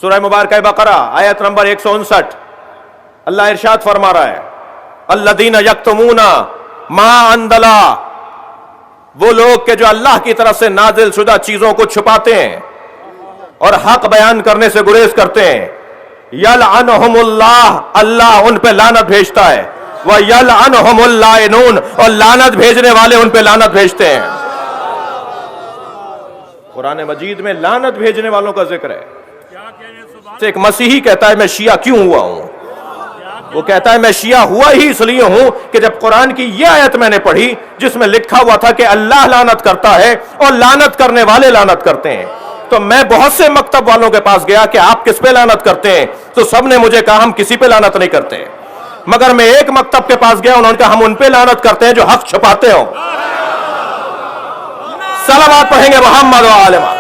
سورہ مبارکہ بقرہ آیت نمبر 159 اللہ ارشاد فرما رہا ہے الذین یکتمون ما انزل، وہ لوگ کہ جو اللہ کی طرف سے نازل شدہ چیزوں کو چھپاتے ہیں اور حق بیان کرنے سے گریز کرتے ہیں، یلعنہم اللہ، اللہ ان پہ لعنت بھیجتا ہے، ویلعنہم اللاعنون، اور لعنت بھیجنے والے ان پہ لعنت بھیجتے ہیں۔ قرآن مجید میں لعنت بھیجنے والوں کا ذکر ہے۔ ایک مسیحی کہتا ہے میں شیعہ کیوں ہوا ہوں؟ وہ کہتا ہے میں شیعہ ہوا ہی اس لیے ہوں کہ جب قرآن کی یہ آیت میں نے پڑھی جس میں لکھا ہوا تھا کہ اللہ لعنت کرتا ہے اور لعنت کرنے والے لعنت کرتے ہیں، تو میں بہت سے مکتب والوں کے پاس گیا کہ آپ کس پہ لعنت کرتے ہیں، تو سب نے مجھے کہا ہم کسی پہ لعنت نہیں کرتے، مگر میں ایک مکتب کے پاس گیا، انہوں نے کہا ہم ان پہ لعنت کرتے ہیں جو حق چھپاتے ہوں۔ صلوات پڑھیں گے محمد و آل محمد۔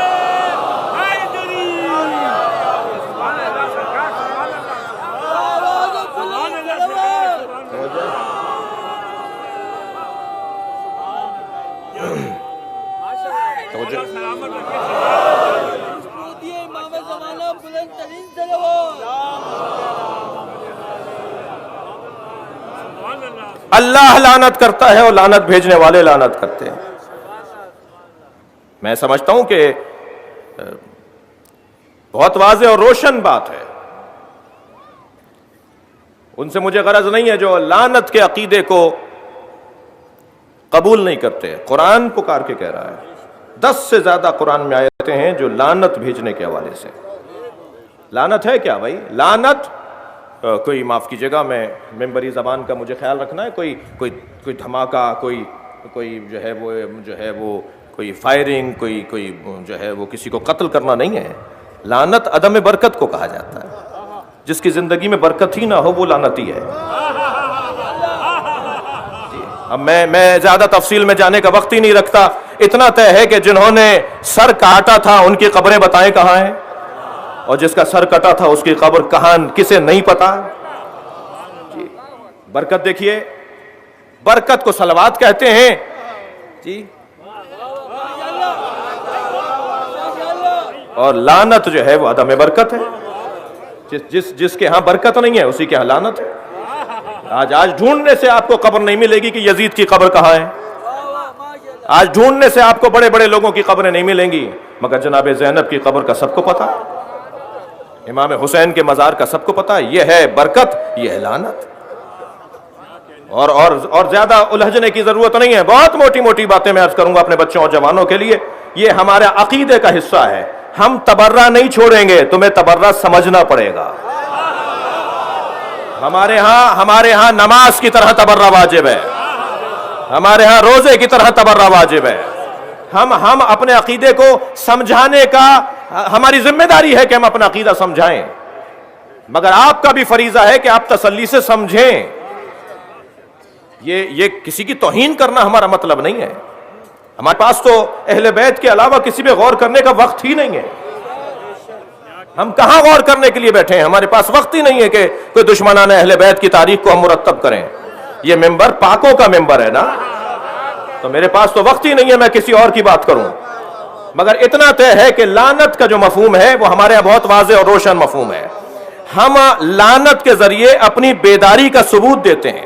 اللہ لعنت کرتا ہے اور لعنت بھیجنے والے لعنت کرتے ہیں۔ میں سمجھتا ہوں کہ بہت واضح اور روشن بات ہے، ان سے مجھے غرض نہیں ہے جو لعنت کے عقیدے کو قبول نہیں کرتے۔ قرآن پکار کے کہہ رہا ہے 10 سے زیادہ قرآن میں آیتیں ہیں جو لعنت بھیجنے کے حوالے سے۔ لعنت ہے کیا بھائی؟ لعنت کوئی معاف کیجیے گا، میں ممبری زبان کا مجھے خیال رکھنا ہے، کوئی دھماکہ، کوئی جو ہے وہ کوئی فائرنگ، کوئی جو ہے وہ کسی کو قتل کرنا نہیں ہے۔ لعنت عدم برکت کو کہا جاتا ہے، جس کی زندگی میں برکت ہی نہ ہو وہ لعنتی ہے۔ اب میں زیادہ تفصیل میں جانے کا وقت ہی نہیں رکھتا، اتنا طے ہے کہ جنہوں نے سر کاٹا تھا ان کی قبریں بتائیں کہاں ہیں، اور جس کا سر کٹا تھا اس کی قبر کہاں، کسے نہیں پتا۔ جی برکت دیکھیے، برکت کو صلوات کہتے ہیں جی، اور لعنت جو ہے وہ عدم برکت ہے۔ جس کے ہاں برکت نہیں ہے اسی کے ہاں لعنت ہے۔ آج ڈھونڈنے سے آپ کو قبر نہیں ملے گی کہ یزید کی قبر کہاں ہے، آج ڈھونڈنے سے آپ کو بڑے بڑے لوگوں کی قبریں نہیں ملیں گی، مگر جناب زینب کی قبر کا سب کو پتا، امام حسین کے مزار کا سب کو پتا۔ یہ ہے برکت، یہ ہے لعنت۔ اور زیادہ الجھنے کی ضرورت نہیں ہے، بہت موٹی موٹی باتیں میں عرض کروں گا اپنے بچوں اور جوانوں کے لیے۔ یہ ہمارے عقیدے کا حصہ ہے، ہم تبرہ نہیں چھوڑیں گے، تمہیں تبرہ سمجھنا پڑے گا۔ ہمارے ہاں نماز کی طرح تبرہ واجب ہے، ہمارے ہاں روزے کی طرح تبرہ واجب ہے۔ ہم اپنے عقیدے کو سمجھانے کا ہماری ذمہ داری ہے کہ ہم اپنا عقیدہ سمجھائیں، مگر آپ کا بھی فریضہ ہے کہ آپ تسلی سے سمجھیں۔ یہ کسی کی توہین کرنا ہمارا مطلب نہیں ہے۔ ہمارے پاس تو اہل بیت کے علاوہ کسی پہ غور کرنے کا وقت ہی نہیں ہے۔ ہم کہاں غور کرنے کے لیے بیٹھے ہیں؟ ہمارے پاس وقت ہی نہیں ہے کہ کوئی دشمنان اہل بیت کی تاریخ کو ہم مرتب کریں۔ یہ ممبر پاکوں کا ممبر ہے نا، تو میرے پاس تو وقت ہی نہیں ہے میں کسی اور کی بات کروں۔ مگر اتنا طے ہے کہ لعنت کا جو مفہوم ہے وہ ہمارے یہاں بہت واضح اور روشن مفہوم ہے۔ ہم لعنت کے ذریعے اپنی بیداری کا ثبوت دیتے ہیں،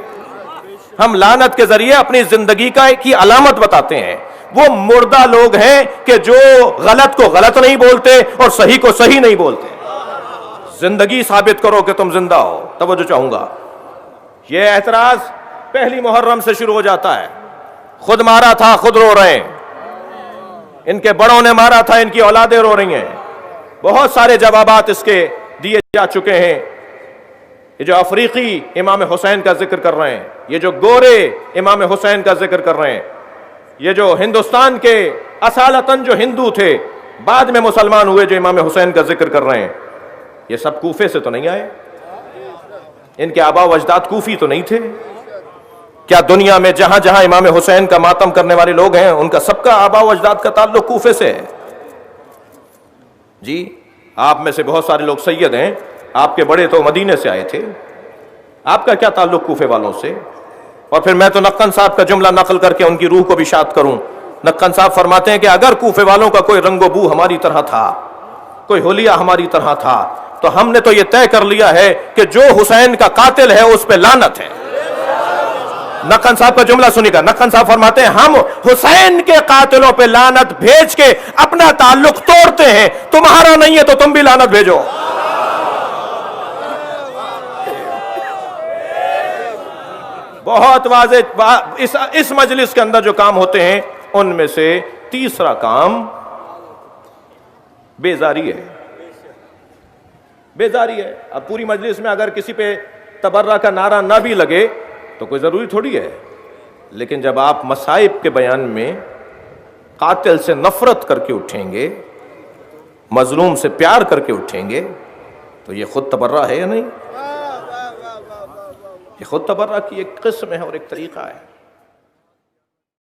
ہم لعنت کے ذریعے اپنی زندگی کی علامت بتاتے ہیں۔ وہ مردہ لوگ ہیں کہ جو غلط کو غلط نہیں بولتے اور صحیح کو صحیح نہیں بولتے۔ زندگی ثابت کرو کہ تم زندہ ہو۔ توجہ چاہوں گا، یہ اعتراض پہلی محرم سے شروع ہو جاتا ہے، خود مارا تھا خود رو رہے ہیں، ان کے بڑوں نے مارا تھا ان کی اولادیں رو رہی ہیں۔ بہت سارے جوابات اس کے دیے جا چکے ہیں۔ یہ جو افریقی امام حسین کا ذکر کر رہے ہیں، یہ جو گورے امام حسین کا ذکر کر رہے ہیں، یہ جو ہندوستان کے اصالتاً جو ہندو تھے بعد میں مسلمان ہوئے جو امام حسین کا ذکر کر رہے ہیں، یہ سب کوفے سے تو نہیں آئے؟ ان کے آبا و اجداد کوفی تو نہیں تھے؟ کیا دنیا میں جہاں جہاں امام حسین کا ماتم کرنے والے لوگ ہیں ان کا سب کا آبا و اجداد کا تعلق کوفے سے ہے؟ جی آپ میں سے بہت سارے لوگ سید ہیں، آپ کے بڑے تو مدینے سے آئے تھے، آپ کا کیا تعلق کوفے والوں سے؟ اور پھر میں تو نقن صاحب کا جملہ نقل کر کے ان کی روح کو بھی شاد کروں۔ نقن صاحب فرماتے ہیں کہ اگر کوفے والوں کا کوئی رنگ و بو ہماری طرح تھا کوئی حلیہ ہماری طرح تھا تو ہم نے تو یہ طے کر لیا ہے کہ جو حسین کا قاتل ہے اس پہ لعنت ہے. نقن صاحب کا جملہ سنی گا. نقن صاحب فرماتے ہیں ہم حسین کے قاتلوں پہ لعنت بھیج کے اپنا تعلق توڑتے ہیں. تمہارا نہیں ہے تو تم بھی لعنت بھیجو. بہت واضح اس مجلس کے اندر جو کام ہوتے ہیں ان میں سے تیسرا کام بیزاری ہے. بیزاری ہے. اب پوری مجلس میں اگر کسی پہ تبرہ کا نعرہ نہ بھی لگے تو کوئی ضروری تھوڑی ہے، لیکن جب آپ مصائب کے بیان میں قاتل سے نفرت کر کے اٹھیں گے، مظلوم سے پیار کر کے اٹھیں گے، تو یہ خود تبرہ ہے یا نہیں؟ یہ خود تبرہ کی ایک قسم ہے اور ایک طریقہ ہے.